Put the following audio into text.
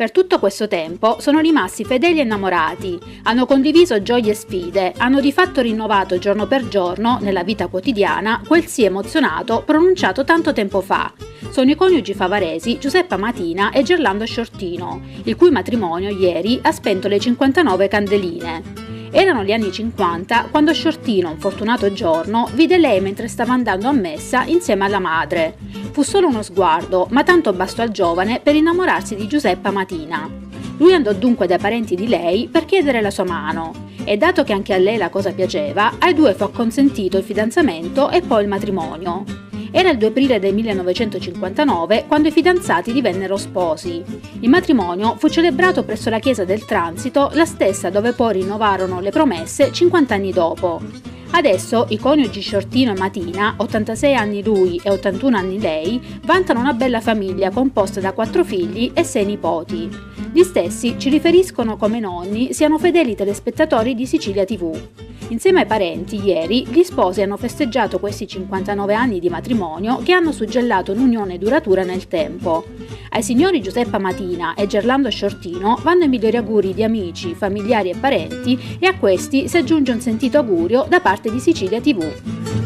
Per tutto questo tempo sono rimasti fedeli e innamorati, hanno condiviso gioie e sfide, hanno di fatto rinnovato giorno per giorno, nella vita quotidiana, quel sì emozionato pronunciato tanto tempo fa. Sono i coniugi favaresi Giuseppa Matina e Gerlando Sciortino, il cui matrimonio ieri ha spento le 59 candeline. Erano gli anni 50 quando Sciortino, un fortunato giorno, vide lei mentre stava andando a messa insieme alla madre. Fu solo uno sguardo, ma tanto bastò al giovane per innamorarsi di Giuseppa Matina. Lui andò dunque dai parenti di lei per chiedere la sua mano e dato che anche a lei la cosa piaceva, ai due fu acconsentito il fidanzamento e poi il matrimonio. Era il 2 aprile del 1959 quando i fidanzati divennero sposi. Il matrimonio fu celebrato presso la chiesa del Transito, la stessa dove poi rinnovarono le promesse 50 anni dopo. Adesso i coniugi Sciortino e Matina, 86 anni lui e 81 anni lei, vantano una bella famiglia composta da 4 figli e 6 nipoti. Gli stessi ci riferiscono come nonni siano fedeli telespettatori di Sicilia TV. Insieme ai parenti, ieri, gli sposi hanno festeggiato questi 59 anni di matrimonio che hanno suggellato un'unione duratura nel tempo. Ai signori Giuseppa Matina e Gerlando Sciortino vanno i migliori auguri di amici, familiari e parenti e a questi si aggiunge un sentito augurio da parte di Sicilia TV.